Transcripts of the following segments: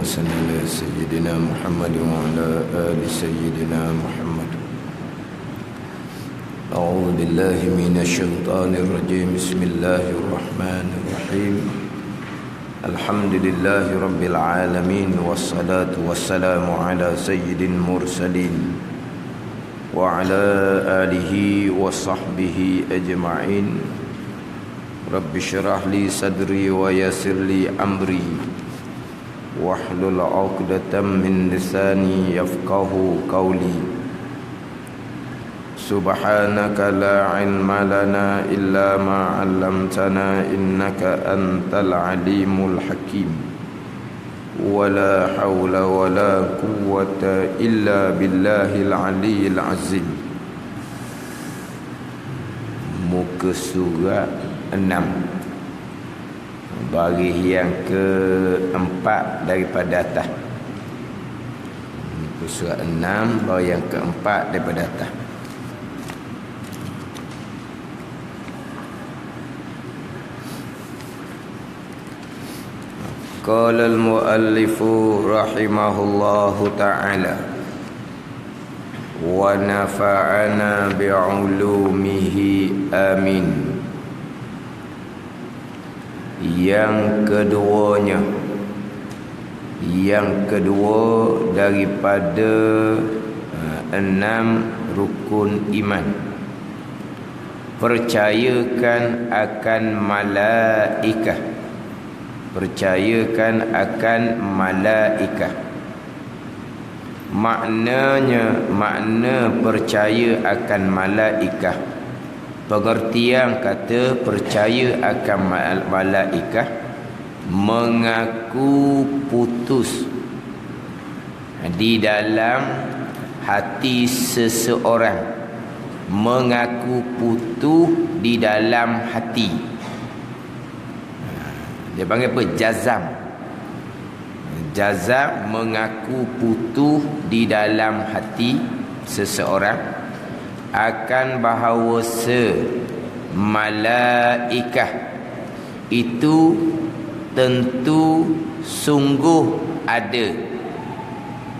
صل على سيدنا محمد وعلى آل سيدنا محمد. أعوذ بالله من الشيطان الرجيم. بسم الله الرحمن الرحيم. الحمد لله رب العالمين، والصلاة والسلام على سيد المرسلين وعلى آله وصحبه أجمعين. رب اشرح لي صدري ويسر لي أمري واحلل عقدة من لساني يفقه قولي. سبحانك لا علم لنا إلا ما علمتنا إنك أنت العليم الحكيم. ولا حول ولا قوة إلا بالله العلي العظيم. Muka surat 6, baris yang keempat daripada atas. Muka surat 6, baris yang keempat daripada atas. Qala al-muallifu rahimahullahu ta'ala wa nafa'ana bi'ulumihi amin. Yang kedua daripada 6 rukun iman, percayakan akan malaikah. Percayakan akan malaikah. Makna percaya akan malaikah, pengertian kata percaya akan malaikah, mengaku putus di dalam hati seseorang. Mengaku putus di dalam hati. Dia panggil apa? Jazam. Jazam, mengaku putus di dalam hati seseorang akan bahawa malaikah itu tentu sungguh ada.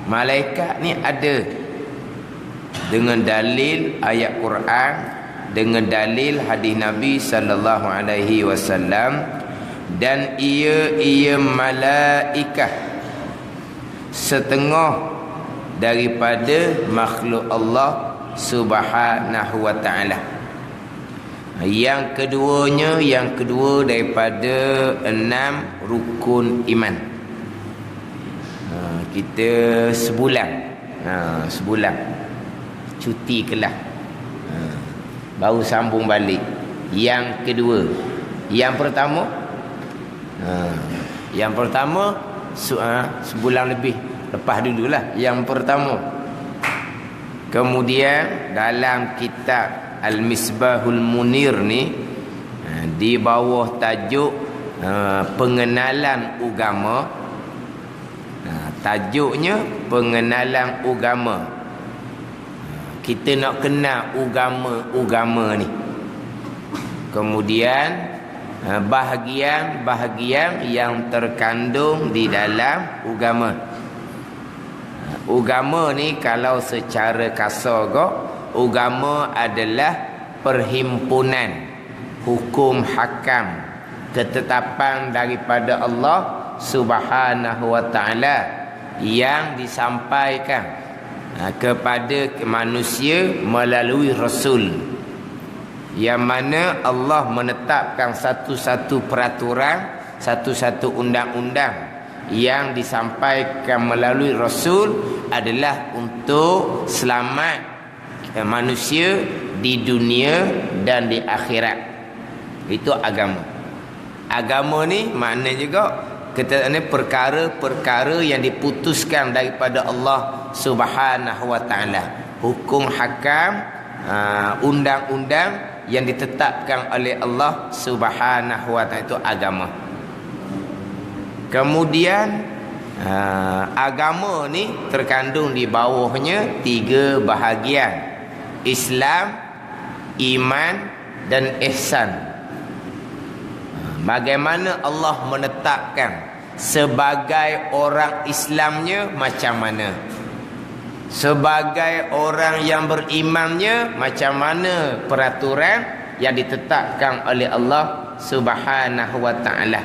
Malaikat ni ada dengan dalil ayat Quran, dengan dalil hadis Nabi sallallahu alaihi wasallam. Dan ia malaikah setengah daripada makhluk Allah Subhanahu wa ta'ala. Yang kedua daripada 6 rukun iman. Kita sebulan cuti kelas, baru sambung balik. Yang kedua. Yang pertama sebulan lebih lepas dululah yang pertama. Kemudian dalam kitab Al-Misbahul Munir ni, di bawah tajuk pengenalan agama, tajuknya pengenalan agama. Kita nak kenal agama ni. Kemudian bahagian yang terkandung di dalam agama. Agama ni kalau secara kasar agama adalah perhimpunan hukum hakam, ketetapan daripada Allah Subhanahu wa ta'ala yang disampaikan kepada manusia melalui Rasul. Yang mana Allah menetapkan satu-satu peraturan, satu-satu undang-undang yang disampaikan melalui Rasul adalah untuk selamat manusia di dunia dan di akhirat. Itu agama. Agama ni makna juga perkara-perkara yang diputuskan daripada Allah Subhanahu wa ta'ala. Hukum hakam, undang-undang yang ditetapkan oleh Allah Subhanahu wa ta'ala, itu agama. Kemudian agama ni terkandung di bawahnya 3 bahagian: Islam, iman dan ihsan. Bagaimana Allah menetapkan sebagai orang Islamnya macam mana, sebagai orang yang berimannya macam mana peraturan yang ditetapkan oleh Allah Subhanahu wa taala.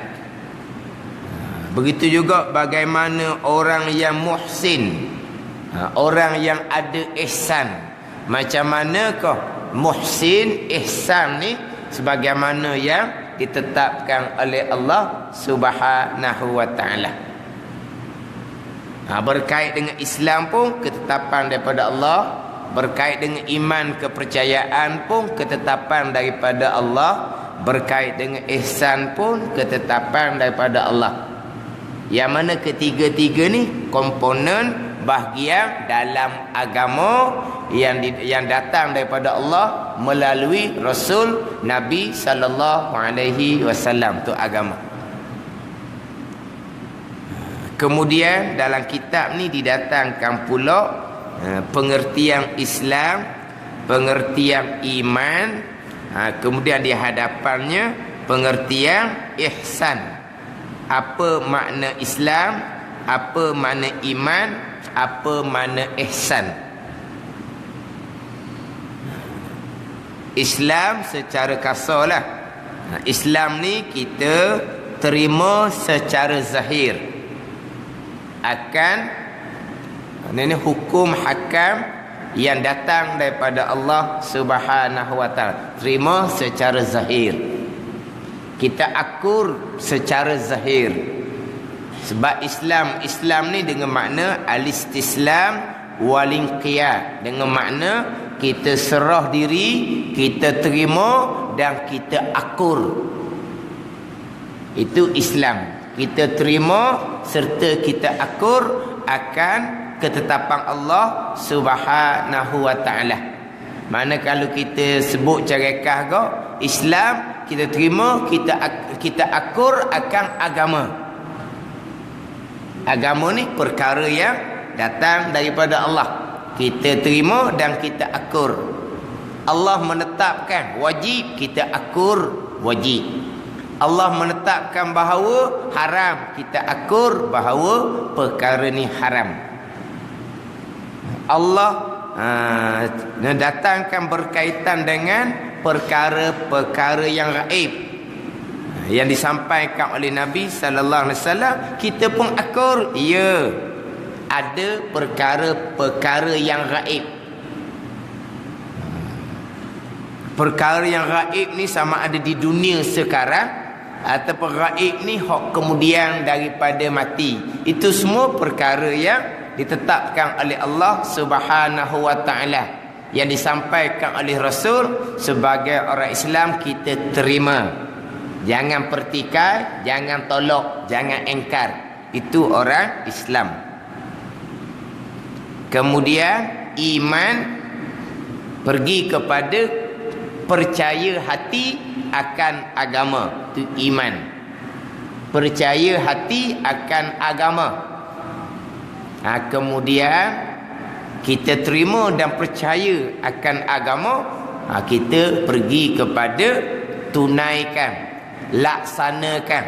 Begitu juga bagaimana orang yang muhsin, orang yang ada ihsan. Macam manakah muhsin, ihsan ni sebagaimana yang ditetapkan oleh Allah Subhanahu wa taala. Berkait dengan Islam pun ketetapan daripada Allah, berkait dengan iman kepercayaan pun ketetapan daripada Allah, berkait dengan ihsan pun ketetapan daripada Allah. Yang mana ketiga-tiga ni komponen bahagian dalam agama yang datang daripada Allah melalui Rasul Nabi sallallahu alaihi wasallam, tu agama. Kemudian dalam kitab ni didatangkan pula pengertian Islam, pengertian iman, kemudian di hadapannya pengertian ihsan. Apa makna Islam, apa makna iman, apa makna ihsan. Islam secara kasarlah, Islam ni kita terima secara zahir akan ini hukum hakam yang datang daripada Allah Subhanahu wa taala, terima secara zahir. Kita akur secara zahir. Sebab Islam ni dengan makna al-istislam wal-inqiyad, dengan makna kita serah diri, kita terima dan kita akur. Itu Islam. Kita terima serta kita akur akan ketetapan Allah Subhanahu wa taala. Mana kalau kita sebut carekah kau Islam, kita terima, kita akur akan agama. Agama ni perkara yang datang daripada Allah. Kita terima dan kita akur. Allah menetapkan wajib, kita akur wajib. Allah menetapkan bahawa haram, kita akur bahawa perkara ni haram. Allah datangkan berkaitan dengan perkara-perkara yang gaib yang disampaikan oleh Nabi sallallahu alaihi wasallam, kita pun akur, ya, ada perkara-perkara yang gaib. Perkara yang gaib ni sama ada di dunia sekarang ataupun gaib ni hak kemudian daripada mati. Itu semua perkara yang ditetapkan oleh Allah Subhanahu wa taala, yang disampaikan oleh Rasul. Sebagai orang Islam kita terima. Jangan pertikai, jangan tolak, jangan engkar. Itu orang Islam. Kemudian iman pergi kepada percaya hati akan agama. Itu iman. Percaya hati akan agama. Kemudian kita terima dan percaya akan agama, kita pergi kepada tunaikan, laksanakan,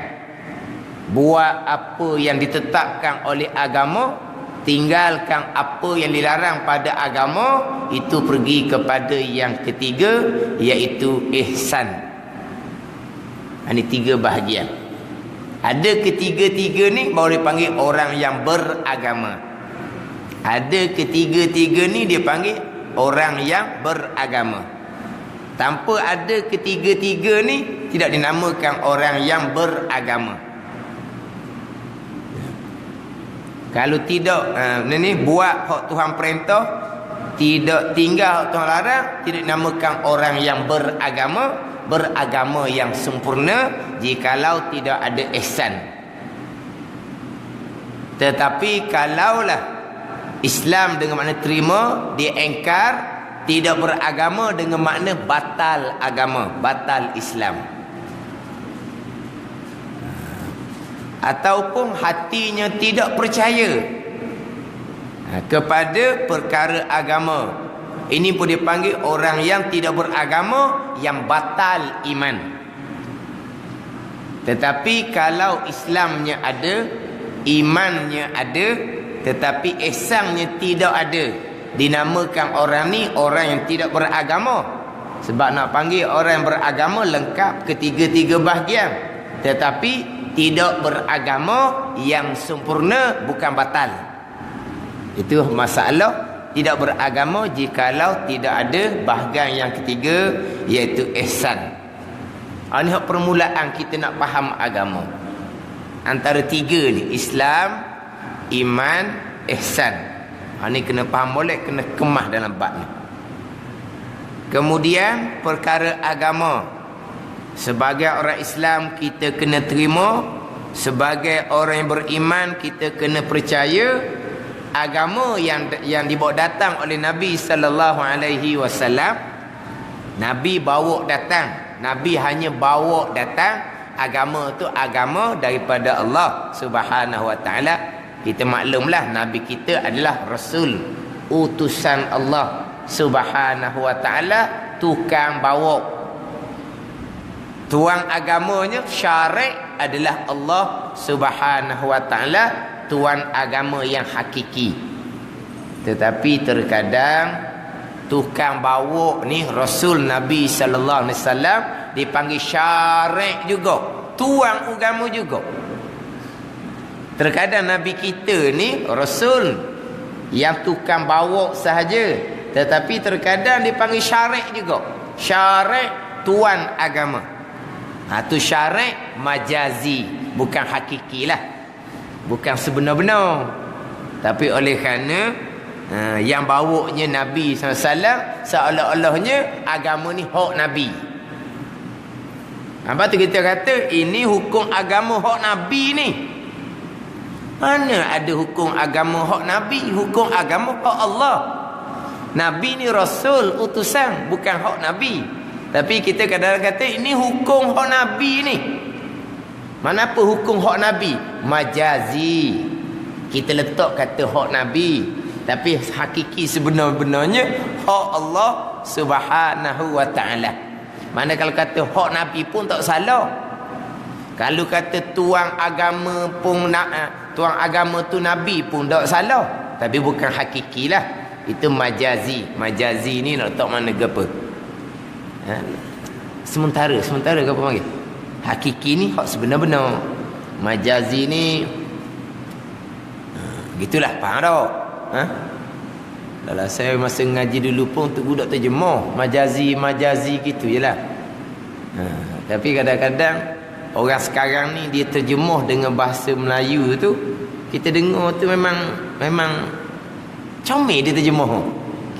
buat apa yang ditetapkan oleh agama, tinggalkan apa yang dilarang pada agama. Itu pergi kepada yang ketiga, iaitu ihsan. Ini tiga bahagian. Ada ketiga-tiga ni baru dipanggil orang yang beragama. Ada ketiga-tiga ni dia panggil orang yang beragama. Tanpa ada ketiga-tiga ni tidak dinamakan orang yang beragama. Kalau tidak ni buat hak Tuhan perintah, tidak tinggal hak Tuhan larang, tidak dinamakan orang yang beragama. Beragama yang sempurna jikalau tidak ada ihsan. Tetapi kalaulah Islam dengan makna terima, diengkar, tidak beragama dengan makna batal agama, batal Islam. Ataupun hatinya tidak percaya kepada perkara agama, ini pun dipanggil orang yang tidak beragama, yang batal iman. Tetapi kalau Islamnya ada, imannya ada, tetapi ihsannya tidak ada, dinamakan orang ni orang yang tidak beragama. Sebab nak panggil orang yang beragama lengkap ketiga-tiga bahagian. Tetapi tidak beragama yang sempurna bukan batal. Itu masalah tidak beragama jikalau tidak ada bahagian yang ketiga, iaitu ihsan. Ini permulaan kita nak faham agama. Antara tiga ni, Islam, iman, ihsan. Ini kena faham boleh, kena kemah dalam bab ni. Kemudian perkara agama, sebagai orang Islam kita kena terima, sebagai orang yang beriman kita kena percaya agama yang dibawa datang oleh Nabi sallallahu alaihi wasallam. Nabi bawa datang, Nabi hanya bawa datang agama tu agama daripada Allah Subhanahu wa taala. Kita maklumlah Nabi kita adalah rasul, utusan Allah Subhanahu wa taala, tukang bawa. Tuang agamanya syarik adalah Allah Subhanahu wa taala, tuan agama yang hakiki. Tetapi terkadang tukang bawa ni Rasul Nabi sallallahu alaihi wasallam dipanggil syarik juga, tuang agama juga. Terkadang Nabi kita ni Rasul yang tukang bawa sahaja, tetapi terkadang dipanggil syarik juga, syarik tuan agama. Tu syarik majazi, bukan hakikilah, bukan sebenar-benar. Tapi oleh kerana yang bawanya Nabi SAW, seolah-olahnya agama ni hak Nabi. Lepas tu kita kata ini hukum agama hak Nabi ni. Mana ada hukum agama hak Nabi? Hukum agama hak Allah. Nabi ni Rasul, utusan, bukan hak Nabi. Tapi kita kadang-kadang kata ini hukum hak Nabi ni. Mana apa hukum hak Nabi? Majazi. Kita letak kata hak Nabi, tapi hakiki sebenar-benarnya hak Allah Subhanahu wa taala. Mana kalau kata hak Nabi pun tak salah. Kalau kata tuang agama pun tuang agama tu Nabi pun tak salah, tapi bukan hakikilah. Itu majazi. Majazi ni nak letak mana ke apa? Sementara ke apa panggil? Hakiki ni hak sebenar-benar. Majazi ni gitulah, faham tak? Dalam saya masa ngaji dulu pun tu budak terjemah majazi gitu jelah. Tapi kadang-kadang orang sekarang ni dia terjemah dengan bahasa Melayu tu, kita dengar tu memang comel dia terjemah.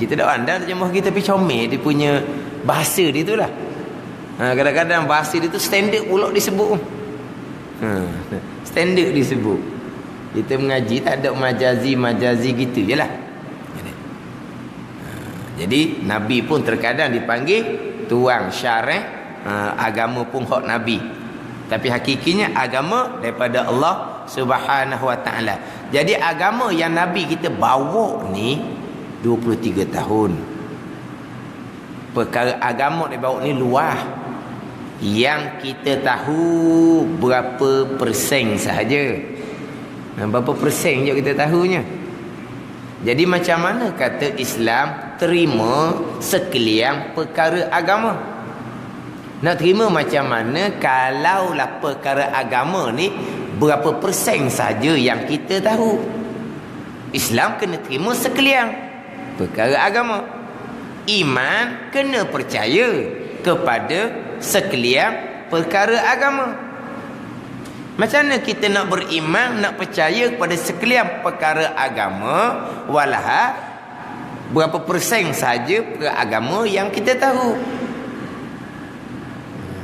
Kita tak pandai terjemah kita, tapi comel dia punya bahasa dia tu lah. Kadang-kadang bahasa dia tu standard pula disebut. Standard disebut. Kita mengaji tak ada majazi gitu je lah. Jadi Nabi pun terkadang dipanggil tuang syarik, agama pun hak Nabi. Tapi hakikinya agama daripada Allah Subhanahu wa taala. Jadi agama yang Nabi kita bawa ni 23 tahun. Perkara agama dia bawa ni luah. Yang kita tahu berapa persen sahaja. Berapa persen je kita tahunya. Jadi macam mana kata Islam terima sekalian perkara agama? Nak terima macam mana kalaulah perkara agama ni berapa persen saja yang kita tahu? Islam kena terima sekalian perkara agama. Iman kena percaya kepada sekalian perkara agama. Macam mana kita nak beriman, nak percaya kepada sekalian perkara agama, walaha berapa persen saja perkara agama yang kita tahu?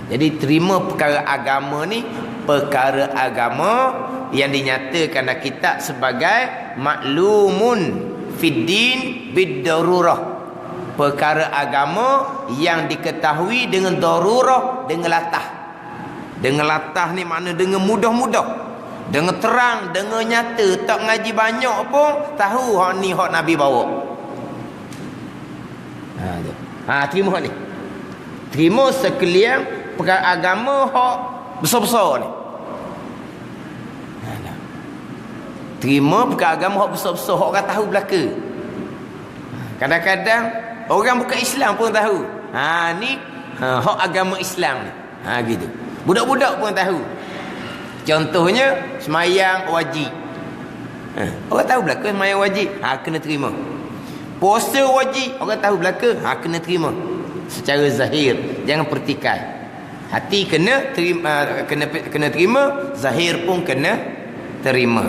Jadi terima perkara agama ni, perkara agama yang dinyatakan dalam kitab sebagai maklumun fiddin bid-darurah. Perkara agama yang diketahui dengan darurah, dengan latah. Dengan latah ni makna dengan mudah-mudah, dengan terang, dengan nyata. Tak ngaji banyak pun tahu hak ni hak Nabi bawa. Terima hak ni. Terima sekalian perkara agama hak besar-besar ni. Terima perkara agama hak besar-besar, hak orang tahu belaka. Kadang-kadang orang bukan Islam pun tahu. Ni hak agama Islam ni. Gitu. Budak-budak pun tahu. Contohnya semayang wajib. Orang tahu belaka semayang wajib, kena terima. Puasa wajib, orang tahu belaka, kena terima. Secara zahir, jangan pertikai. Hati kena terima, kena terima, zahir pun kena terima.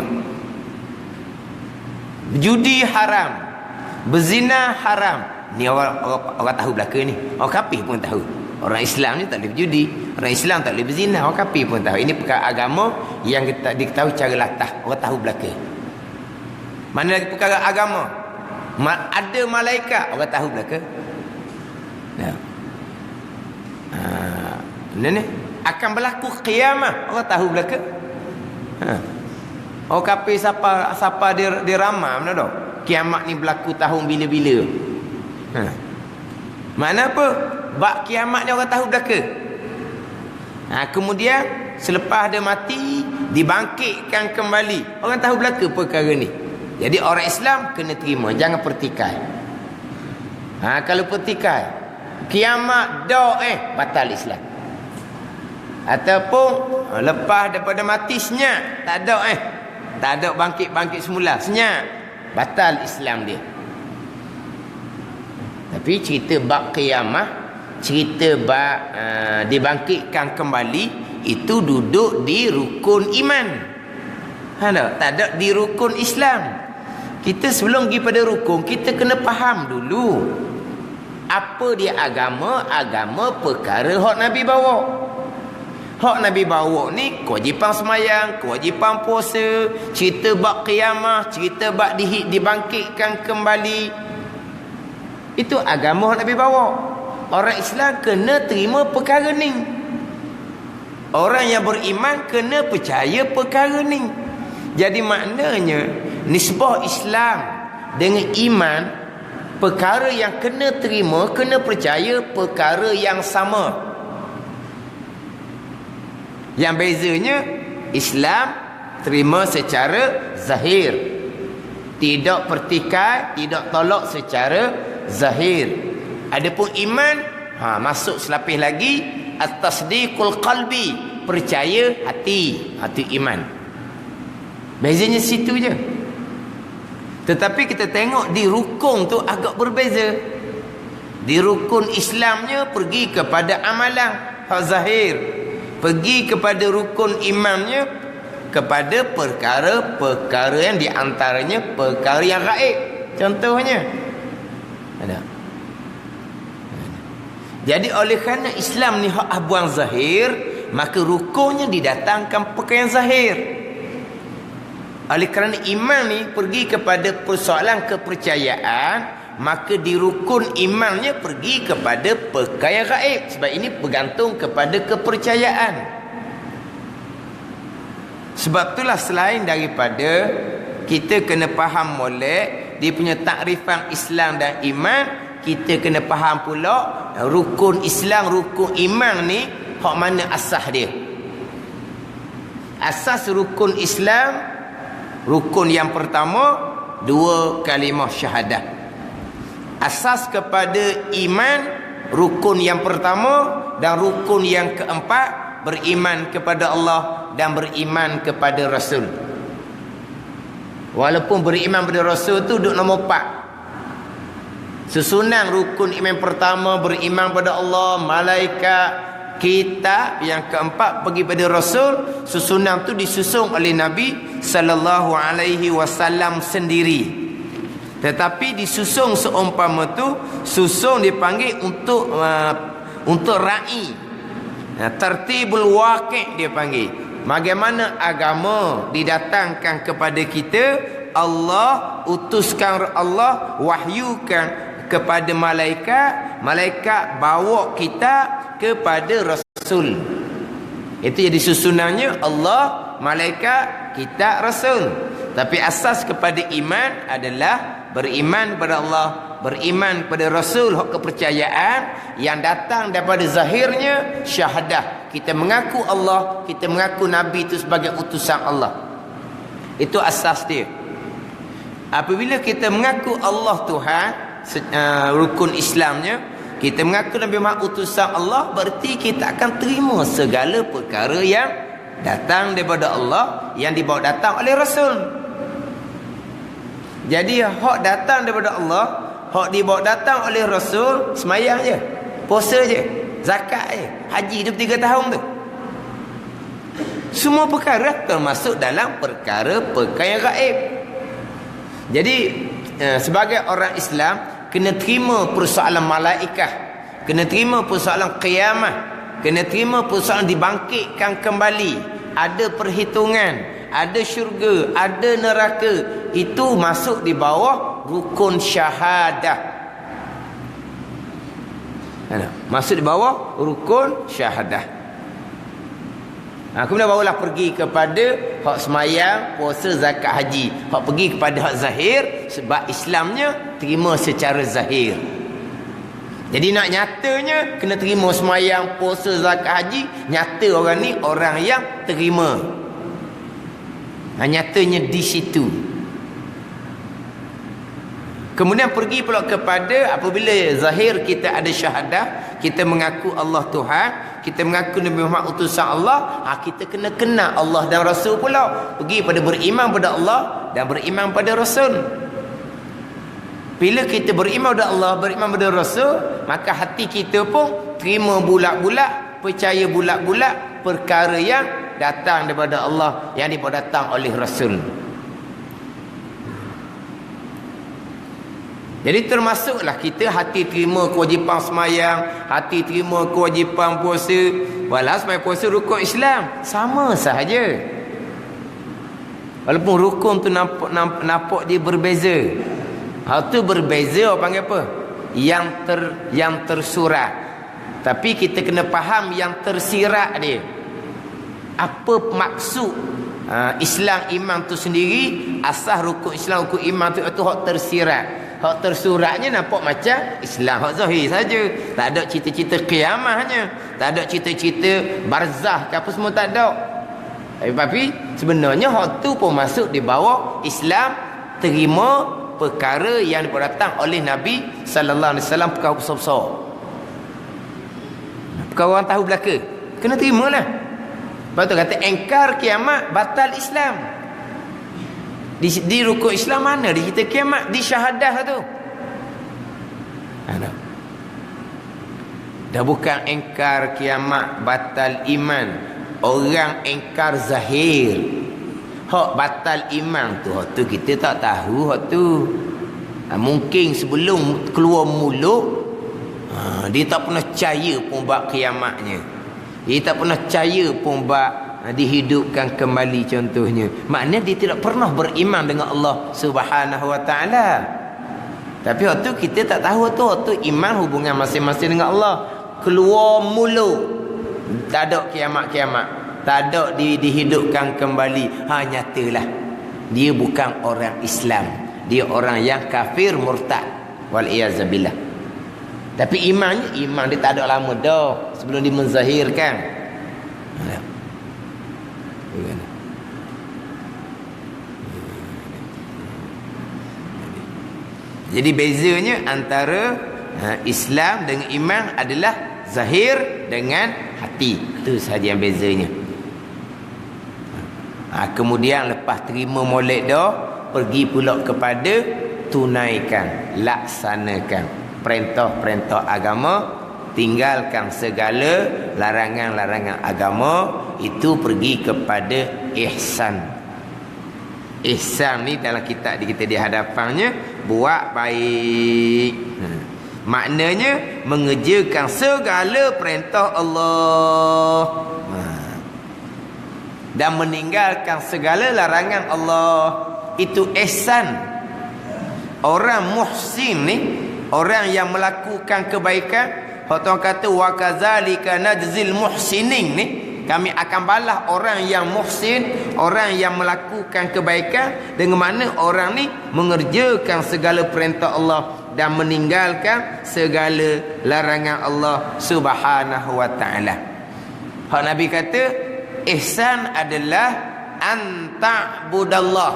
Judi haram, berzina haram. Ni orang tahu belaka ni. Orang kafir pun tahu. Orang Islam ni tak boleh berjudi, orang Islam tak boleh berzina, orang kafir pun tahu. Ini perkara agama yang kita diketahui cara latah, orang tahu belaka. Mana lagi perkara agama? Ada malaikat, orang tahu belaka. Ni akan berlaku kiamat, orang tahu belaka. Orang kafir siapa dia ramal mana dah? Kiamat ni berlaku tahun bila-bila. Mana apa? Bak kiamat ni orang tahu belaka. Kemudian selepas dia mati dibangkitkan kembali, orang tahu belaka perkara ni. Jadi orang Islam kena terima, jangan pertikai. Kalau pertikai, kiamat dah batal Islam. Ataupun lepas daripada mati senyap, tak ada bangkit semula, senyap, batal Islam dia. Tapi cerita bab kiamat, cerita bab dibangkitkan kembali, itu duduk di rukun iman. Tak ada di rukun Islam. Kita sebelum pergi pada rukun, kita kena faham dulu apa dia agama. Agama perkara hak Nabi bawa. Hak Nabi bawa ni kewajipan semayang, kewajipan puasa, cerita bab qiyamah, cerita bab dibangkitkan kembali. Itu agama hak Nabi bawa. Orang Islam kena terima perkara ni. Orang yang beriman kena percaya perkara ni. Jadi maknanya nisbah Islam dengan iman, perkara yang kena terima, kena percaya perkara yang sama. Yang bezanya, Islam terima secara zahir, tidak pertikai, tidak tolak secara zahir. Adapun iman, masuk selapis lagi, at-tasdiqul qalbi, percaya hati iman. Bezanya situ je. Tetapi kita tengok di rukun tu agak berbeza. Di rukun Islamnya pergi kepada amalan hak zahir, pergi kepada rukun imannya kepada perkara-perkara yang diantaranya perkara yang gaib. Contohnya ada. Jadi oleh kerana Islam ni hak abuang zahir, maka rukunnya didatangkan perkara yang zahir. Oleh kerana iman ni pergi kepada persoalan kepercayaan, maka di rukun imannya pergi kepada perkara gaib. Sebab ini bergantung kepada kepercayaan. Sebab itulah selain daripada kita kena faham molek dia punya takrifan Islam dan iman, kita kena faham pula rukun Islam, rukun iman ni hak mana asas dia. Asas rukun Islam, rukun yang pertama, 2 kalimah syahadah. Asas kepada iman, rukun yang pertama, dan rukun yang keempat, beriman kepada Allah dan beriman kepada Rasul. Walaupun beriman kepada Rasul tu duduk nombor 4. Susunan rukun iman pertama, beriman pada Allah, malaikat, kitab. Yang keempat pergi pada Rasul. Susunan tu disusun oleh Nabi sallallahu alaihi wasallam sendiri. Tetapi disusun seumpama tu, susun dipanggil untuk ra'i. Tertibul waqi' dia panggil. Bagaimana agama didatangkan kepada kita, Allah utuskan, Allah wahyukan kepada malaikat, malaikat bawa kita kepada Rasul. Itu jadi susunannya Allah, malaikat, kita, Rasul. Tapi asas kepada iman adalah beriman kepada Allah, beriman kepada Rasul, hak kepercayaan yang datang daripada zahirnya syahadah. Kita mengaku Allah, kita mengaku Nabi itu sebagai utusan Allah. Itu asas dia. Apabila kita mengaku Allah Tuhan, rukun Islamnya, kita mengaku Nabi Muhammad utusan Allah, berarti kita akan terima segala perkara yang datang daripada Allah, yang dibawa datang oleh Rasul. Jadi hak datang daripada Allah, hak dibawa datang oleh Rasul, semayang je, puasa je, zakat je, haji 23 tahun tu. Semua perkara termasuk dalam perkara-perkara yang gaib. Jadi sebagai orang Islam, kena terima persoalan malaikah, kena terima persoalan qiyamah, kena terima persoalan dibangkitkan kembali, ada perhitungan, ada syurga, ada neraka. Itu masuk di bawah rukun syahadah. Masuk di bawah rukun syahadah. Kemudian barulah pergi kepada hak semayang, puasa, zakat, haji. Hak pergi kepada hak zahir, sebab Islamnya terima secara zahir. Jadi nak nyatanya kena terima semayang, puasa, zakat, haji. Nyata orang ni orang yang terima. Nyatanya di situ. Kemudian pergi pula kepada apabila zahir kita ada syahadah, kita mengaku Allah Tuhan, kita mengaku Nabi Muhammad utusan Allah, kita kena kenal Allah dan Rasul pula. Pergi pada beriman pada Allah dan beriman pada Rasul. Bila kita beriman pada Allah, beriman pada Rasul, maka hati kita pun terima bulat-bulat, percaya bulat-bulat perkara yang datang daripada Allah, yang dibawa datang oleh Rasul. Jadi termasuklah kita hati terima kewajipan semayang, hati terima kewajipan puasa. Walau semayang puasa rukun Islam, sama sahaja. Walaupun rukun tu nampak dia berbeza. Hal tu berbeza, orang panggil apa? Yang tersurat. Tapi kita kena faham yang tersirat dia. Apa maksud Islam iman tu sendiri? Asas rukun Islam, rukun iman tu hak tersirat. Hak tersuratnya nampak macam Islam, hak zahir saja. Tak ada cita-cita qiyamahnya, tak ada cita-cita barzah ke apa, semua tak ada. Tapi sebenarnya hak tu pun masuk di bawah Islam, terima perkara yang datang oleh Nabi sallallahu alaihi wasallam, perkara besar-besar. Perkara orang tahu belaka, kena terimalah. Lepas tu kata engkar kiamat, batal Islam. Di rukun Islam mana di kita kiamat? Di syahadah tu. Dah bukan engkar kiamat, batal iman. Orang engkar zahir. Hak batal iman tu, hak tu kita tak tahu hak tu. Mungkin sebelum keluar mulut, dia tak pernah percaya pun bab kiamatnya. Dia tak pernah percaya pun bab dihidupkan kembali contohnya. Maknanya dia tidak pernah beriman dengan Allah Subhanahu wa taala. Tapi waktu kita tak tahu waktu iman hubungan masing-masing dengan Allah. Keluar mulut, tak ada kiamat-kiamat, tak ada dihidupkan kembali. Nyatalah dia bukan orang Islam, dia orang yang kafir murtad, wal iyazabillah. Tapi iman dia tak ada lama dah sebelum dia menzahirkan. Jadi bezanya antara Islam dengan iman adalah zahir dengan hati. Itu sahaja yang bezanya. Kemudian lepas terima molek dah, pergi pula kepada tunaikan, laksanakan perintah-perintah agama, tinggalkan segala larangan-larangan agama. Itu pergi kepada ihsan. Ihsan ni dalam kitab kita di hadapannya, buat baik. Maknanya mengerjakan segala perintah Allah dan meninggalkan segala larangan Allah. Itu ihsan. Orang muhsin ni, orang yang melakukan kebaikan, Tuhan kata wa kadzalika najzil muhsinin ni, kami akan balas orang yang muhsin, orang yang melakukan kebaikan, dengan mana orang ni mengerjakan segala perintah Allah dan meninggalkan segala larangan Allah Subhanahu wa taala. Hak Nabi kata ihsan adalah anta'budallah,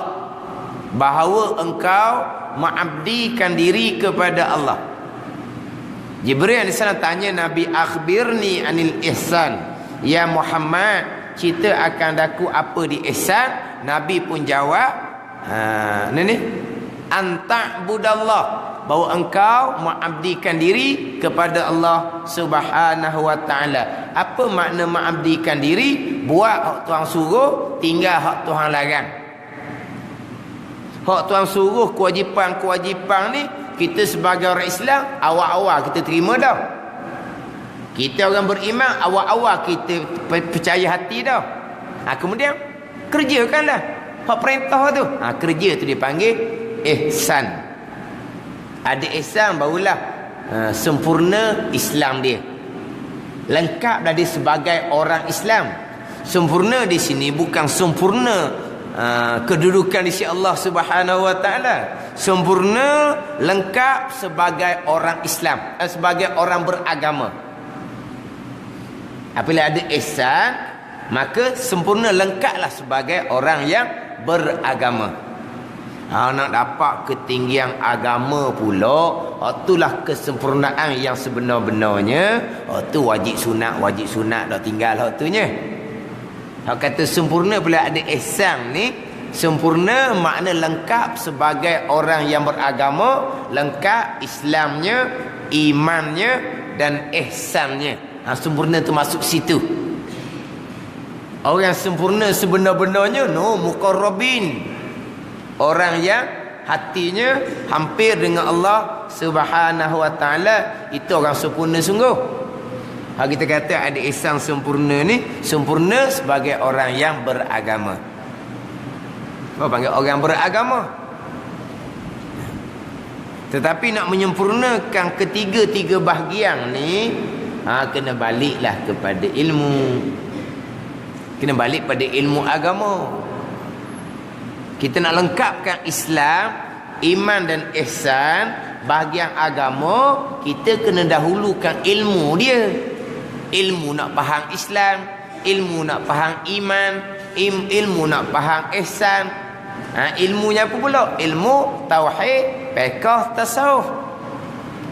bahawa engkau mengabdikan diri kepada Allah. Jibril AS tanya Nabi, akhbirni anil ihsan ya Muhammad, cerita akan daku apa di ihsan. Nabi pun jawab, ni anta'budallah, bahawa engkau mengabdikan diri kepada Allah Subhanahu wa taala. Apa makna mengabdikan diri? Buat hak Tuhan suruh, tinggal hak Tuhan larang. Hak Tuhan suruh kewajipan-kewajipan ni, kita sebagai orang Islam awal-awal kita terima dah. Kita orang beriman awal-awal kita percaya hati dah. Kemudian kerjakanlah hak perintah tu. Kerja tu dipanggil ihsan. Ada ihsan barulah sempurna Islam dia. Lengkap dah dia sebagai orang Islam. Sempurna di sini bukan sempurna kedudukan di sisi Allah Subhanahu wa taala. Sempurna lengkap sebagai orang Islam, sebagai orang beragama. Apabila ada ihsan, maka sempurna lengkaplah sebagai orang yang beragama. Nak dapat ketinggian agama pula, itulah kesempurnaan yang sebenar-benarnya. Itu wajib sunat dah tinggal hak tunya. Hak kata sempurna bila ada ihsan ni, sempurna makna lengkap sebagai orang yang beragama, lengkap Islamnya, imannya dan ihsannya. Sempurna tu masuk situ. Orang sempurna sebenar-benarnya muqarrabin, orang yang hatinya hampir dengan Allah Subhanahu wa taala, itu orang sempurna sungguh. Kita kata ada ihsan sempurna ni, sempurna sebagai orang yang beragama. Apa panggil orang beragama? Tetapi nak menyempurnakan ketiga-tiga bahagian ni, kena baliklah kepada ilmu. Kena balik pada ilmu agama. Kita nak lengkapkan Islam, iman dan ihsan, bahagian agama, kita kena dahulukan ilmu dia. Ilmu nak faham Islam, ilmu nak faham iman, ilmu nak faham ihsan. Ilmunya apa pula? Ilmu tauhid, fiqh, tasawuf.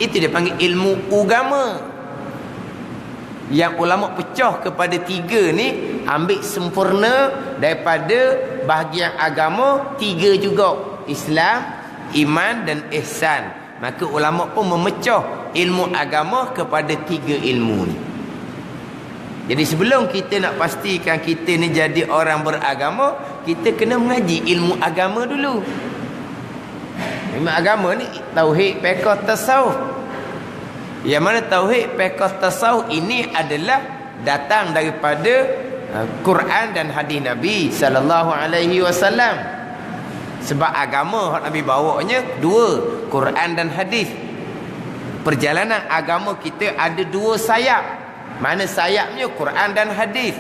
Itu dia panggil ilmu agama. Yang ulama pecah kepada tiga ni, ambil sempurna daripada bahagian agama tiga juga, Islam, iman dan ihsan. Maka ulama pun memecah ilmu agama kepada tiga ilmu ni. Jadi sebelum kita nak pastikan kita ni jadi orang beragama, kita kena mengaji ilmu agama dulu. Ilmu agama ni tauhid, fiqh, tasawuf. Yang mana tauhid, fiqh, tasawuf ini adalah datang daripada Quran dan hadis Nabi sallallahu alaihi wasallam. Sebab agama hak Nabi bawanya dua, Quran dan hadis. Perjalanan agama kita ada dua sayap. Mana sayapnya Quran dan hadis.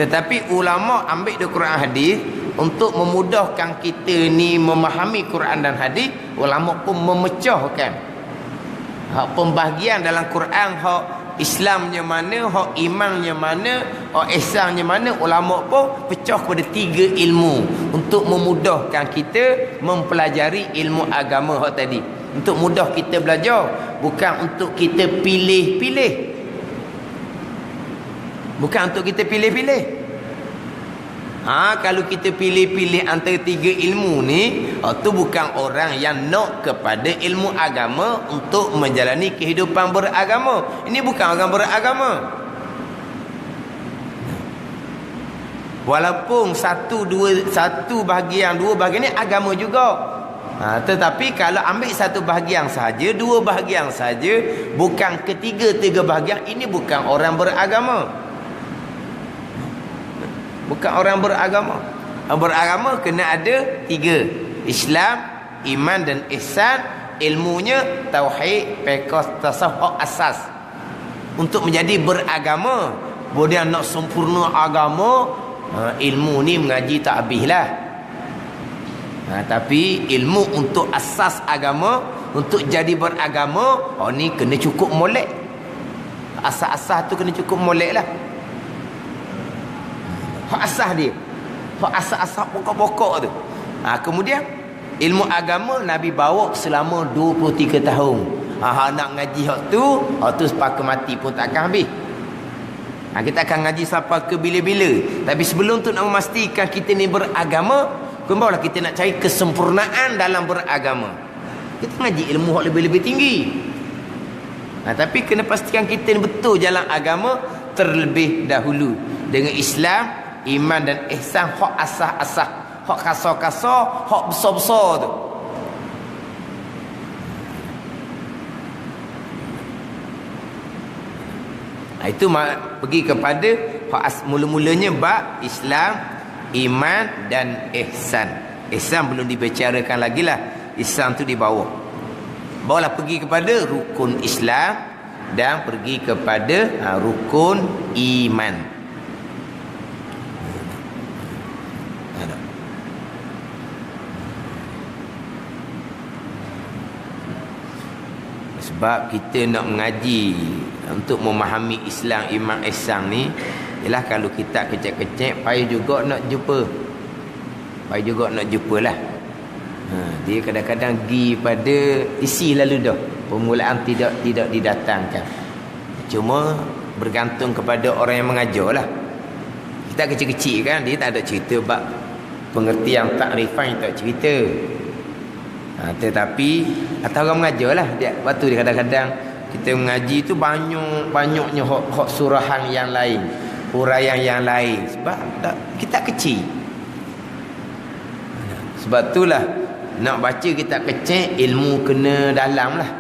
Tetapi ulama ambil dari Quran hadis untuk memudahkan kita ni memahami Quran dan hadis. Ulama pun memecahkan hak pembahagian dalam Quran, hak Islamnya mana, hak imannya mana, hak ihsannya mana. Ulama pun pecah kepada tiga ilmu untuk memudahkan kita mempelajari ilmu agama hak tadi. Untuk mudah kita belajar, bukan untuk kita pilih-pilih. Bukan untuk kita pilih-pilih. Kalau kita pilih-pilih antara tiga ilmu ni, tu bukan orang yang nak kepada ilmu agama untuk menjalani kehidupan beragama. Ini bukan orang beragama. Walaupun dua bahagian ni agama juga. Tetapi kalau ambil satu bahagian saja, dua bahagian saja, bukan ketiga-tiga bahagian, ini bukan orang beragama. Bukan orang beragama. Orang beragama kena ada tiga, Islam, iman dan ihsan. Ilmunya tauhid, fiqh, tasawuf, asas. Untuk menjadi beragama, kemudian nak sempurna agama, ilmu ni mengaji tak habislah. Tapi ilmu untuk asas agama, untuk jadi beragama, ni kena cukup molek. Asas-asas tu kena cukup molek lah. Hak asas dia. Hak asas-asas pokok-pokok tu. Kemudian ilmu agama Nabi bawa selama 23 tahun. Nak ngaji hak tu sepakat mati pun takkan habis. Kita akan ngaji sampai ke bila-bila. Tapi sebelum tu nak memastikan kita ni beragama, kembalilah kita nak cari kesempurnaan dalam beragama. Kita ngaji ilmu hak lebih-lebih tinggi. Tapi kena pastikan kita ni betul jalan agama terlebih dahulu. Dengan Islam, iman dan ihsan, hak asas-asas, hak kasar-kasar, hak besar-besar tu. Itu pergi kepada hak mula-mulanya bab Islam, iman dan ihsan. Ihsan belum dibicarakan lagi lah. Ihsan tu di bawah. Bawalah pergi kepada rukun Islam dan pergi kepada rukun iman. Sebab kita nak mengaji untuk memahami Islam, iman, ihsan ni, ialah kalau kita kecek-kecek payah juga nak jumpa. Payah juga nak jumpalah. Dia kadang-kadang pergi pada isi lalu dah. Permulaan tidak didatangkan. Cuma bergantung kepada orang yang mengajar lah. Kita kecil-kecil kan, dia tak ada cerita bab pengertian takrifan, tak cerita. Tetapi atau orang mengajar lah dia. Waktu dia kadang-kadang kita mengaji tu banyaknya hak surahan yang lain, huraian yang lain. Sebab kita kecil. Sebab itulah nak baca kita kecil, ilmu kena dalam lah.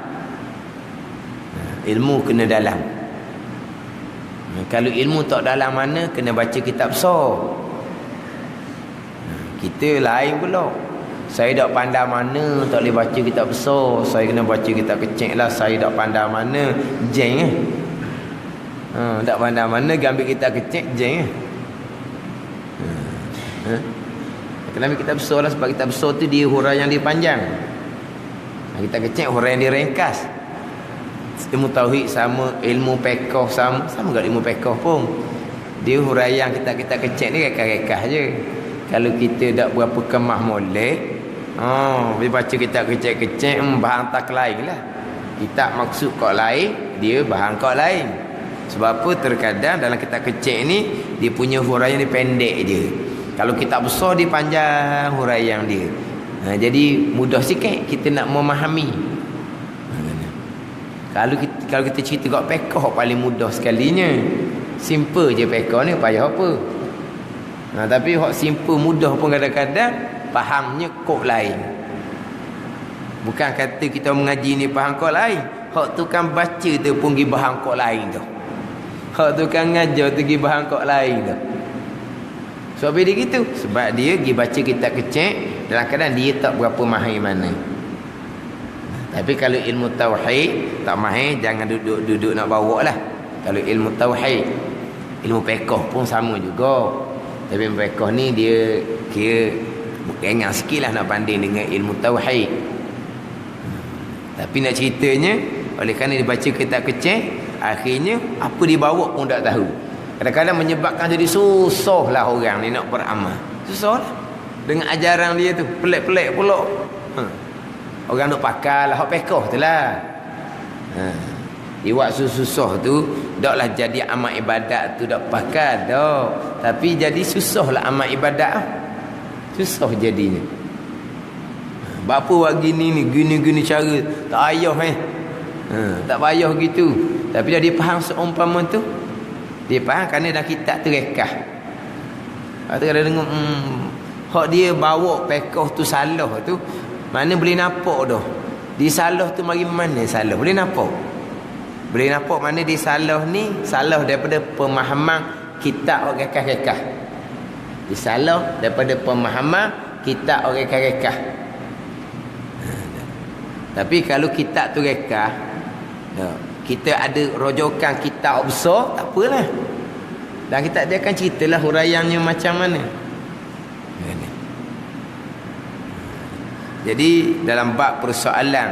Ilmu kena dalam. Kalau ilmu tak dalam mana, kena baca kitab besar. Kita lain pula. Saya tak pandai mana, tak boleh baca kitab besar. Saya kena baca kitab kecil lah. Saya tak pandai mana, jeng tak pandai mana, ambil kitab kecil, jeng Kena ambil kitab besar lah. Sebab kitab besar tu dia huraian yang dia panjang. Kitab kecil huraian yang dia ringkas. Ilmu tauhid sama, ilmu fiqh sama juga ilmu fiqh pun. Dia huraian kitab-kitab kecil ni rekas-rekas je. Kalau kita tak berapa kemah molek, dia baca kitab kecil-kecil, bahan tak lain lah. Kitab maksud kau lain, dia bahan kau lain. Sebab apa? Terkadang dalam kitab kecil ni, dia punya huraian dia pendek je. Kalau kitab besar, dia panjang huraian dia. Jadi mudah sikit kita nak memahami. Kalau kita cerita kat fiqh paling mudah sekalinya. Simple je fiqh ni, payah apa. Tapi hak simple mudah pun kadang-kadang fahamnya kok lain. Bukan kata kita mengaji ni faham kok lain. Hak tu kan baca tu pun pergi faham kok lain tu. Hak tu kan ngajar tu pergi faham kok lain tu. Sebab dia gitu. Sebab dia pergi baca kitab kecil, dalam keadaan dia tak berapa mahir mana. Tapi kalau ilmu tauhid tak mahir, jangan duduk nak bawa lah. Kalau ilmu tauhid, ilmu fiqh pun sama juga. Tapi ilmu fiqh ni dia kira ringan sikit lah nak banding dengan ilmu tauhid. Tapi nak ceritanya, oleh kerana dia baca kitab kecil, akhirnya apa dia bawa pun tak tahu. Kadang-kadang menyebabkan jadi susah lah orang ni nak beramal. Susah lah dengan ajaran dia tu, pelik-pelik pula. Orang nak pakai lah hak fiqh tu lah. Di waktu susah tu, taklah jadi amal ibadat tu tak pakai dah. Tapi jadi susah lah amal ibadat. Susah jadinya. Bapa buat gini cara, tak payah tak payah gitu. Tapi dia faham seumpama tu. Dia faham kerana dah kitab tu rekah. Lepas tu kadang dengar hak dia bawa fiqh tu salah tu, mana boleh nampak dah. Dia salah tu mari mana salah? Boleh nampak. Boleh nampak mana dia salah ni, salah daripada pemahaman kitab orang rekah-rekah. Dia salah daripada pemahaman kitab orang rekah-rekah. Tapi kalau kitab tu rekah, kita ada rojokan kitab besar, tak apalah. Dan kitab dia akan ceritalah huraiannya macam mana. Jadi dalam bab persoalan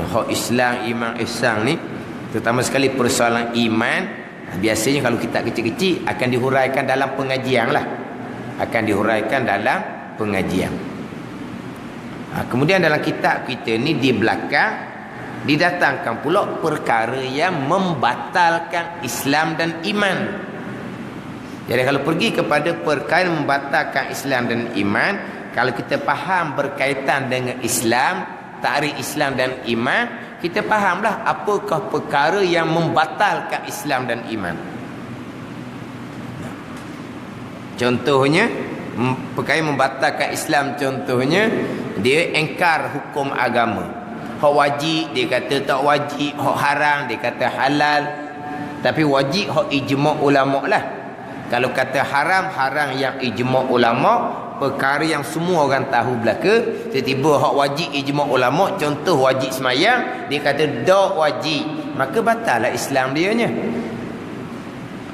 hak Islam, iman, ihsan ni, terutama sekali persoalan iman, Biasanya kalau kitab kecil-kecil akan dihuraikan dalam pengajian lah. Akan dihuraikan dalam pengajian. Kemudian dalam kitab kita ni di belakang didatangkan pula perkara yang membatalkan Islam dan iman. Jadi kalau pergi kepada perkara yang membatalkan Islam dan iman, kalau kita faham berkaitan dengan Islam, takrif Islam dan iman, kita fahamlah apakah perkara yang membatalkan Islam dan iman. Contohnya, perkara yang membatalkan Islam, contohnya dia engkar hukum agama. Hak wajib dia kata tak wajib, hak haram dia kata halal. Tapi wajib hak ijma' ulama' lah. Kalau kata haram, haram yang ijma' ulama', perkara yang semua orang tahu belaka. Tiba-tiba hak wajib ijma' ulama', contoh wajib semayang, dia kata tak wajib, maka batal lah Islam dia nya.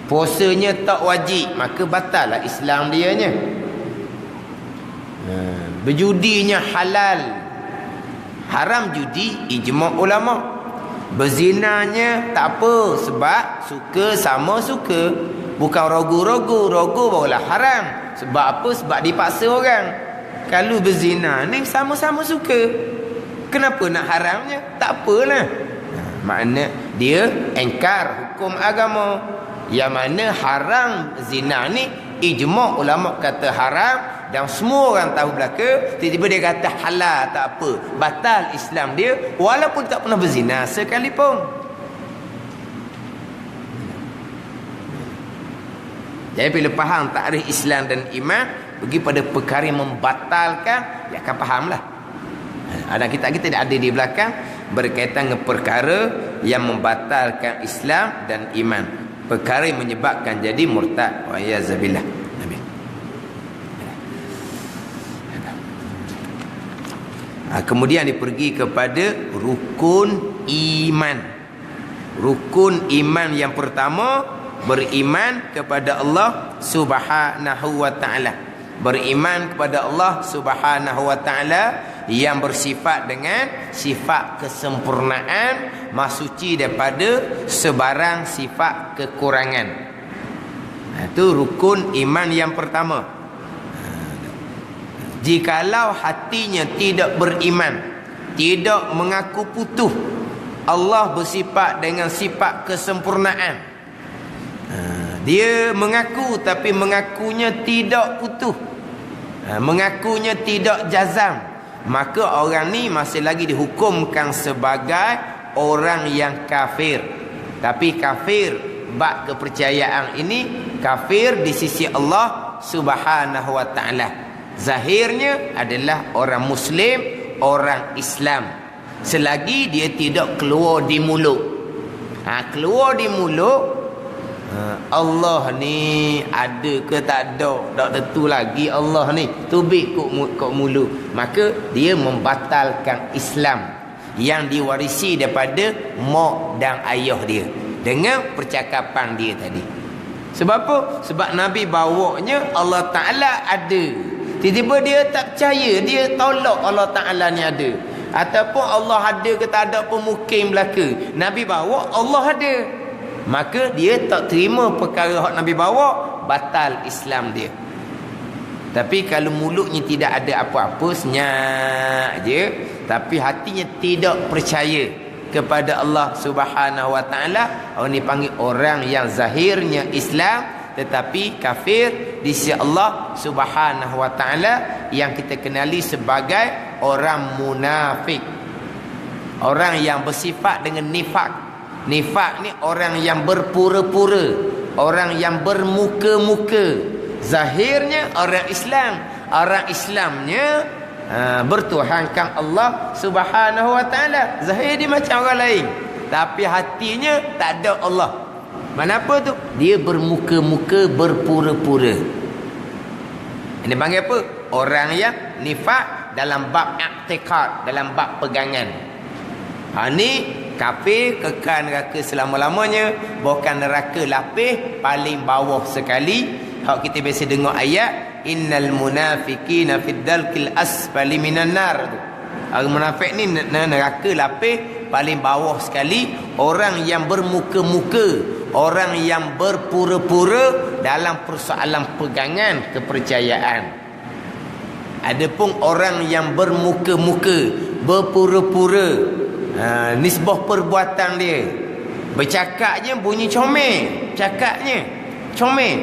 Puasanya tak wajib, maka batal lah Islam dia nya. Berjudinya halal, haram judi ijma' ulama'. Berzinanya tak apa, sebab suka sama suka, bukan rogu-rogu. Rogu barulah haram. Sebab apa? Sebab dipaksa orang. Kalau berzina ni sama-sama suka, kenapa nak haramnya? Tak apalah. Makna dia engkar hukum agama. Yang mana haram zina ni ijma' ulama' kata haram, dan semua orang tahu belaka. Tiba-tiba dia kata halal, tak apa, batal Islam dia, walaupun tak pernah berzina sekalipun. Jadi bila faham takrif Islam dan iman, pergi pada perkara yang membatalkan, dia akan fahamlah. Ada kita ada di belakang berkaitan dengan perkara yang membatalkan Islam dan iman, perkara yang menyebabkan jadi murtad. Wa yazabillah. Kemudian dia pergi kepada rukun iman. Rukun iman yang pertama, beriman kepada Allah Subhanahu wa ta'ala. Beriman kepada Allah Subhanahu wa ta'ala yang bersifat dengan sifat kesempurnaan, mahsuci daripada sebarang sifat kekurangan. Itu rukun iman yang pertama. Jikalau hatinya tidak beriman, tidak mengaku putus, Allah bersifat dengan sifat kesempurnaan. Dia mengaku tapi mengakunya tidak putus, mengakunya tidak jazam, maka orang ni masih lagi dihukumkan sebagai orang yang kafir. Tapi kafir bab kepercayaan ini, kafir di sisi Allah Subhanahu wa ta'ala. Zahirnya adalah orang Muslim, orang Islam, selagi dia tidak keluar di mulut. Keluar di mulut, Allah ni ada ke tak ada, tak tentu lagi Allah ni, tubik kok mulut, maka dia membatalkan Islam yang diwarisi daripada mak dan ayah dia dengan percakapan dia tadi. Sebab apa? Sebab Nabi bawanya Allah Ta'ala ada, tiba-tiba dia tak percaya, dia tolak Allah Ta'ala ni ada. Ataupun Allah ada ke tak ada pun mungkin belaka, Nabi bawa Allah ada, maka dia tak terima perkara yang Nabi bawa, batal Islam dia. Tapi kalau mulutnya tidak ada apa-apa, senyap je, tapi hatinya tidak percaya kepada Allah Subhanahu wa ta'ala, orang ni panggil orang yang zahirnya Islam tetapi kafir di sisi Allah Subhanahu wa ta'ala, yang kita kenali sebagai orang munafik, orang yang bersifat dengan nifak. Nifak ni orang yang berpura-pura, orang yang bermuka-muka. Zahirnya orang Islam, orang Islamnya bertuhankan Allah Subhanahu wa ta'ala. Zahir dia macam orang lain, tapi hatinya tak ada Allah. Kenapa tu? Dia bermuka-muka, berpura-pura. Ini panggil apa? Orang yang nifak dalam bab i'tiqad, dalam bab pegangan. Ni kafir, kekal neraka selama-lamanya, bukan neraka lapis, paling bawah sekali. Hak kita biasa dengar ayat innal munafiqina fid dalkil asfali minan nar. Orang munafik ni neraka lapis paling bawah sekali. Orang yang bermuka-muka, orang yang berpura-pura dalam persoalan pegangan kepercayaan. Adapun orang yang bermuka-muka, berpura-pura, nisbah perbuatan dia, bercakapnya bunyi comel, cakapnya comel,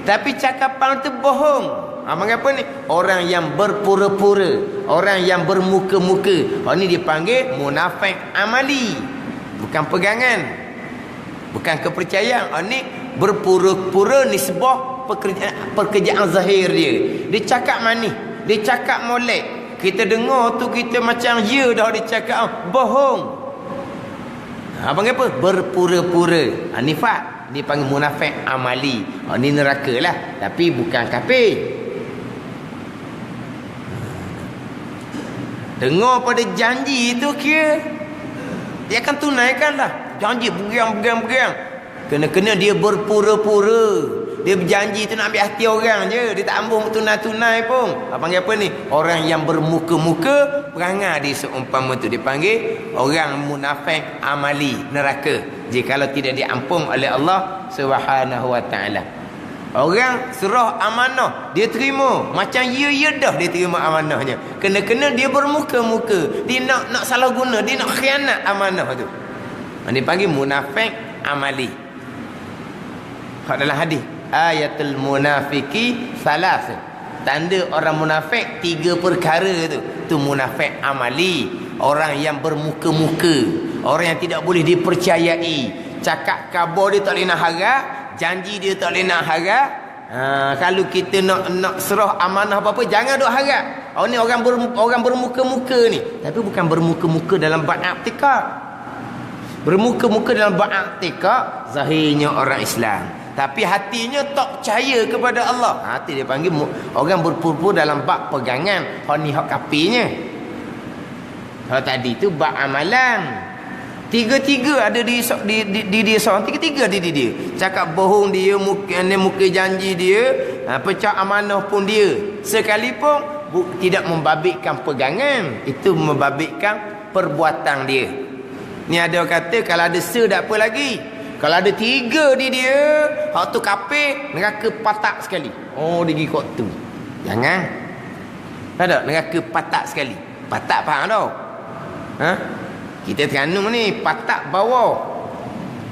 tapi cakapan tu bohong. Mengapa ni? Orang yang berpura-pura, orang yang bermuka-muka. Ini dipanggil munafik amali. Bukan pegangan, bukan kepercayaan. Ini berpura-pura nisbah pekerjaan zahir dia. Dia cakap manis, dia cakap molek. Kita dengar tu kita macam ya dah dia cakap bohong. Panggil apa? Berpura-pura. Nifak. Dia panggil munafik amali. Ini neraka lah, tapi bukan kafir. Dengar pada janji itu kira dia akan tunaikan lah. Janji berang. Kena-kena dia berpura-pura. Dia berjanji tu nak ambil hati orang je. Dia tak ambil tunai-tunai pun. Panggil apa ni? Orang yang bermuka-muka, perangai dia seumpama tu. Dia panggil orang munafik amali, neraka, jikalau tidak diampun oleh Allah Subhanahu wa ta'ala. Orang serah amanah, dia terima macam ya dah dia terima amanahnya. Kena-kena dia bermuka-muka, dia nak salah guna, dia nak khianat amanah tu. Dia panggil munafik amali. Dalam hadis, ayatul munafiki salas. Tanda orang munafik 3 perkara tu. Tu munafik amali, orang yang bermuka-muka, orang yang tidak boleh dipercayai. Cakap khabar dia tak boleh nak harap, janji dia tak boleh nak harap. Kalau kita nak serah amanah apa-apa, jangan duk harap. Ni orang bermuka-muka ni. Tapi bukan bermuka-muka dalam bab i'tikad. Bermuka-muka dalam bab i'tikad zahirnya orang Islam, tapi hatinya tak percaya kepada Allah. Hati dia panggil orang berpura-pura dalam bab pegangan. Ni hak kafirnya. Kalau tadi tu bab amalan. Tiga-tiga ada di dia seorang. Tiga-tiga ada di dia. Cakap bohong dia, muka janji dia, pecah amanah pun dia. Sekalipun tidak membabitkan pegangan, itu membabitkan perbuatan dia. Ni ada orang kata kalau ada tak apa lagi. Kalau ada 3 di dia, hak tu kafir, neraka patak sekali. Dia pergi kot tu. Jangan. Tak ada, neraka patak sekali. Patak faham tau? Kita Terengganu ni patak bawah.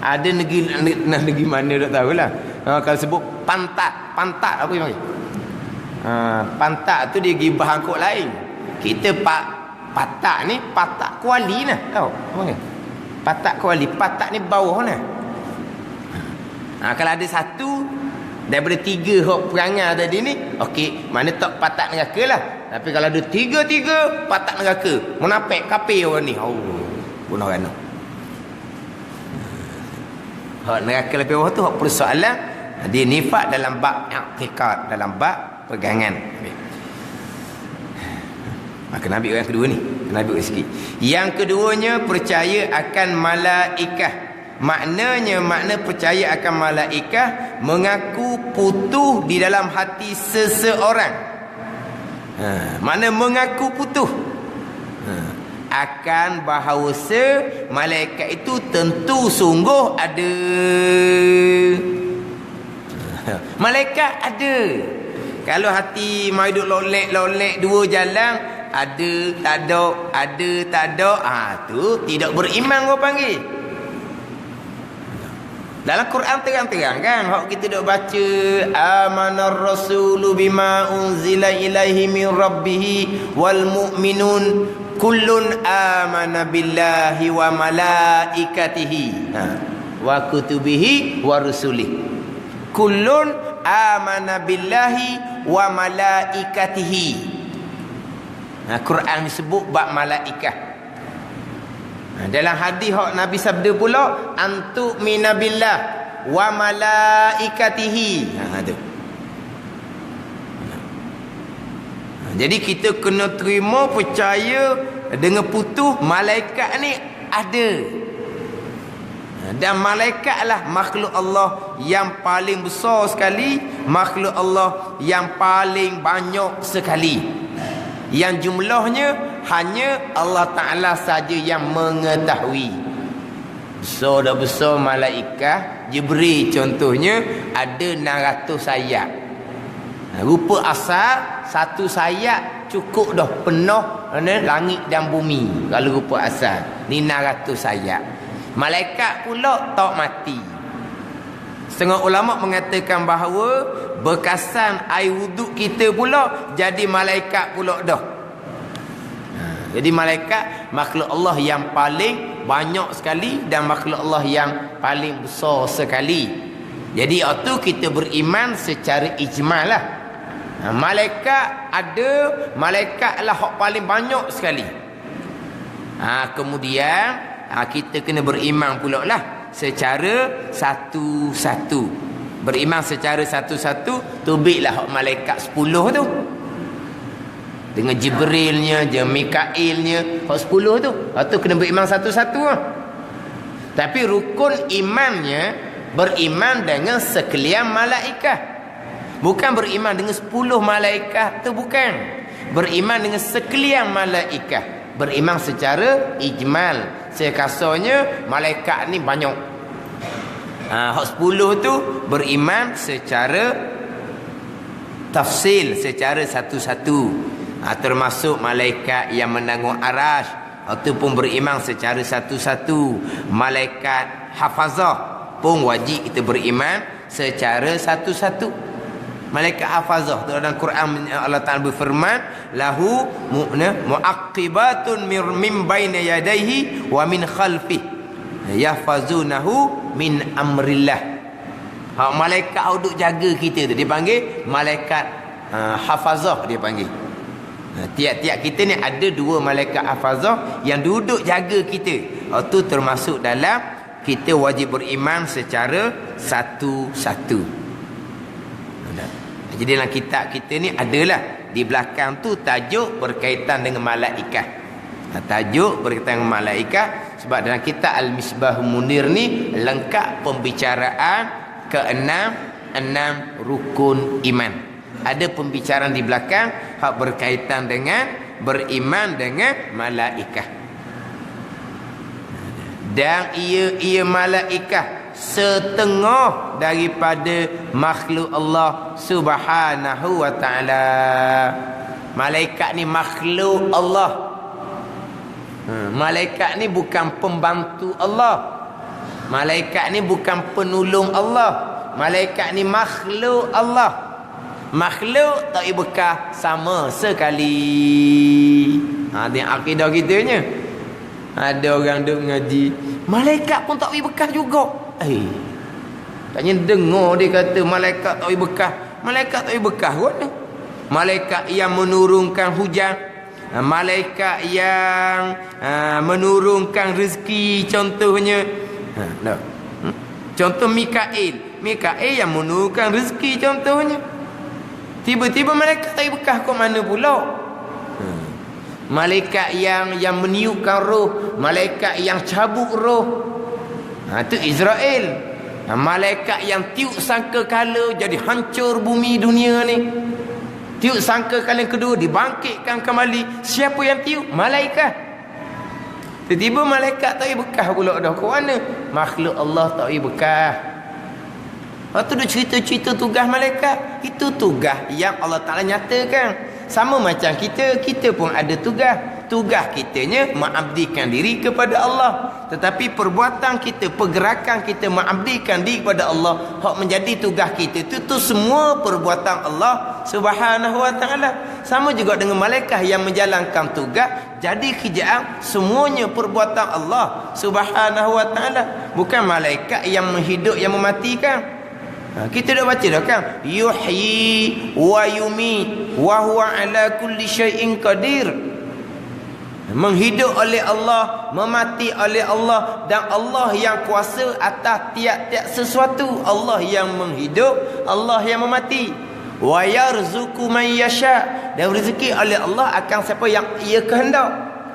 Ada negeri mana tak tahulah. Kalau sebut pantat apa yang panggil? Pantat tu dia pergi bahangkut lain. Kita patak ni patak kuali lah. Tahu apa panggil? Patak kuali, patak ni bawah lah. Kalau ada satu daripada 3 hak perangai tadi ni, okey, mana tak patak neraka lah. Tapi kalau ada 3 patak neraka, munafik kafir orang ni. Bunuh orang. Hak neraka lebih bawah tu hak persoalan dia nifak dalam bab i'tikad, dalam bab pegangan. Kena ambil yang kedua ni. Kena ambil sikit. Yang keduanya percaya akan malaikah. Makna percaya akan malaikah mengaku putuh di dalam hati seseorang. Makna mengaku putuh. Akan bahawasa malaikat itu tentu sungguh ada. Malaikat ada. Kalau hati mai duk lolek 2 jalan, ada tak ada, tu tidak beriman orang panggil. Dalam Quran terang-terang kan, hak kita duk baca amanar rasulu bima unzila ilaihi min rabbih wal mu'minun kullun amana billahi wa malaikatihi wa kutubihi wa rusulih. Kullun amana billahi wa malaikatihi. Quran disebut bab malaikat. Dalam hadis hak Nabi sabda pula, antu minabillah wa malaikatihi. Tu. Jadi kita kena terima, percaya dengan putuh malaikat ni ada. Dan malaikatlah makhluk Allah yang paling besar sekali, makhluk Allah yang paling banyak sekali, yang jumlahnya hanya Allah Ta'ala saja yang mengetahui. Besar dah besar malaikat Jibril contohnya ada 600 sayap. Rupa asal satu sayap cukup dah penuh langit dan bumi. Kalau rupa asal ni 600 sayap. Malaikat pula tak mati. Setengah ulama mengatakan bahawa bekasan air wuduk kita pula jadi malaikat pula dah. Jadi malaikat makhluk Allah yang paling banyak sekali dan makhluk Allah yang paling besar sekali. Jadi waktu kita beriman secara ijmal lah. Malaikat ada, malaikat lah hak paling banyak sekali. Kemudian kita kena beriman pula lah secara satu-satu. Beriman secara satu-satu, tubiklah hak malaikat 10 tu. Dengan Jibrilnya, dengan Mikailnya, hak 10 tu. Lepas tu kena beriman satu-satu lah. Tapi rukun imannya beriman dengan sekalian malaikat. Bukan beriman dengan 10 malaikat tu, bukan. Beriman dengan sekalian malaikat. Beriman secara ijmal. Sekasarnya malaikat ni banyak. Hak 10 tu beriman secara tafsil, secara satu-satu. Termasuk malaikat yang menanggung arash, itu pun beriman secara satu-satu. Malaikat hafazah pun wajib kita beriman secara satu-satu. Malaikat hafazah dalam Quran Allah Ta'ala berfirman, lahu mu'aqibatun min baina yadayhi wa min khalfih yahfazunahu min amrillah. Malaikat duduk jaga kita tu dipanggil malaikat hafazah, dia panggil. Tiap-tiap kita ni ada 2 malaikat hafazah yang duduk jaga kita. Itu termasuk dalam kita wajib beriman secara satu-satu. Jadi dalam kitab kita ni adalah di belakang tu tajuk berkaitan dengan malaikat. Tajuk berkaitan dengan malaikat sebab dalam kitab Al-Misbahul Munir ni lengkap pembicaraan ke-6 rukun iman. Ada pembicaraan di belakang hak berkaitan dengan beriman dengan malaikat. Dan ia malaikat setengah daripada makhluk Allah Subhanahu wa ta'ala. Malaikat ni makhluk Allah. Malaikat ni bukan pembantu Allah. Malaikat ni bukan penolong Allah. Malaikat ni makhluk Allah. Makhluk tak bekas sama sekali. Dia akidah kitanya. Ada orang duk ngaji, malaikat pun tak bekas juga. Tanya dengar dia kata malaikat tak bekas. Malaikat tak bekas mana? Malaikat yang menurunkan hujan, malaikat yang menurunkan rezeki contohnya. Contoh Mikail yang menurunkan rezeki contohnya. Tiba-tiba malaikat tak bekas kok mana pula? Malaikat yang meniupkan roh, malaikat yang cabut roh. Itu Israel. Malaikat yang tiup sangkakala jadi hancur bumi dunia ni. Tiup sangkakala yang kedua dibangkitkan kembali. Siapa yang tiup? Malaikat. Tiba-tiba malaikat tak bekas pula dah. Ke mana? Makhluk Allah tak bekas. Lepas tu dia cerita-cerita tugas malaikat. Itu tugas yang Allah Ta'ala nyatakan. Sama macam kita pun ada tugas. Tugas kitanya mengabdikan diri kepada Allah. Tetapi perbuatan kita, pergerakan kita mengabdikan diri kepada Allah, hak menjadi tugas kita itu semua perbuatan Allah Subhanahu wa ta'ala. Sama juga dengan malaikat yang menjalankan tugas, jadi kerjaan semuanya perbuatan Allah Subhanahu wa ta'ala. Bukan malaikat yang menghidup, yang mematikan. Kita dah baca dah kan, yuhyi wa yumit wa huwa ala kulli syai'in qadir. Menghidup oleh Allah, memati oleh Allah, dan Allah yang kuasa atas tiap-tiap sesuatu. Allah yang menghidup, Allah yang memati. Wa yarzuqu man yasha, dan rezeki oleh Allah akan siapa yang ia kehendak.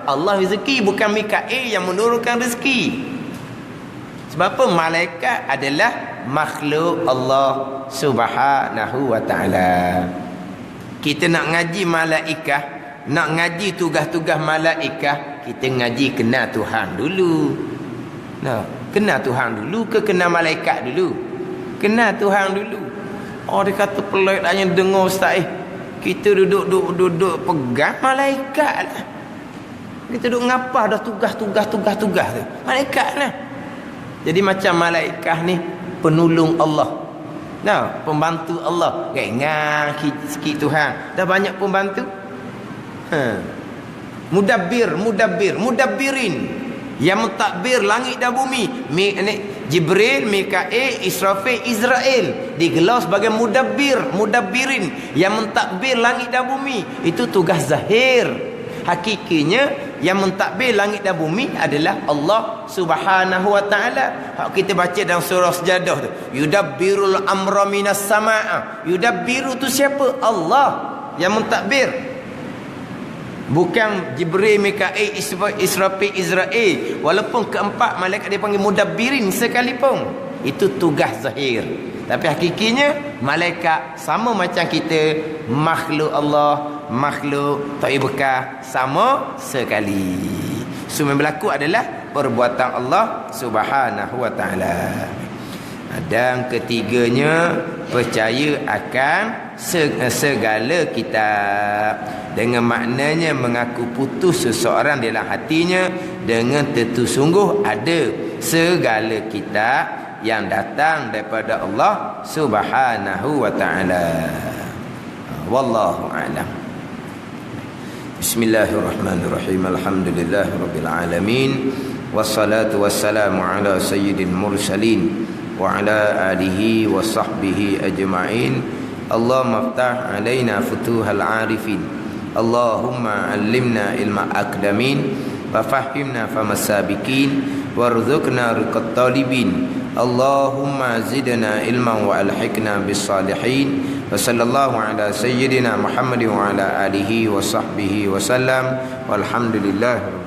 Allah rezeki, bukan Mikail yang menurunkan rezeki. Sebab apa? Malaikat adalah makhluk Allah Subhanahu wa ta'ala. Kita nak ngaji malaikat, nak ngaji tugas-tugas malaikat, kita ngaji kenal Tuhan dulu. Nah, Kenal Tuhan dulu ke kenal malaikat dulu? Kenal Tuhan dulu. Oh, dia kata pelik lah yang dengar ustaz kita duduk pegang malaikat lah. Kita duduk ngapa dah tugas tu. Malaikat lah. Jadi macam malaikat ni penolong Allah. Nah, pembantu Allah. Ingat sikit Tuhan. Dah banyak pembantu. Mudabbirin. Yang mentadbir langit dan bumi. Jibril, Mikail, Israfil, Israel. Digelar sebagai mudabbirin. Yang mentadbir langit dan bumi. Itu tugas zahir. Hakikinya yang mentadbir langit dan bumi adalah Allah Subhanahu wa taala. Hak kita baca dalam surah Sajadah tu, yudabbirul amra minas samaa. Yudabbiru tu siapa? Allah yang mentadbir. Bukan Jibril, Mikail, Israfil, Israel. Walaupun keempat malaikat dia panggil mudabbirin sekalipun, itu tugas zahir. Tapi hakikinya malaikat sama macam kita, makhluk Allah, makhluk tak bekah sama sekali. Semua berlaku adalah perbuatan Allah Subhanahu wa taala. Dan ketiganya, percaya akan segala kitab. Dengan maknanya mengaku putus seseorang dalam hatinya dengan tentu sungguh ada segala kitab yang datang daripada Allah Subhanahu wa taala. Wallahu a'lam. Bismillahirrahmanirrahim. Alhamdulillahirabbil alamin. Wassalatu wassalamu ala sayyidil mursalin wa ala alihi wa sahbihi ajma'in. Allahumma iftah alaina futuhal arifin. Allahumma allimna ilma aqdamin wa fahimna famasabikin warzuqna riqat talibin. Allahumma zidna ilman wa alhiqna bis salihin. Wa sallallahu ala sayyidina Muhammad wa ala alihi wa sahbihi wa sallam. Walhamdulillah.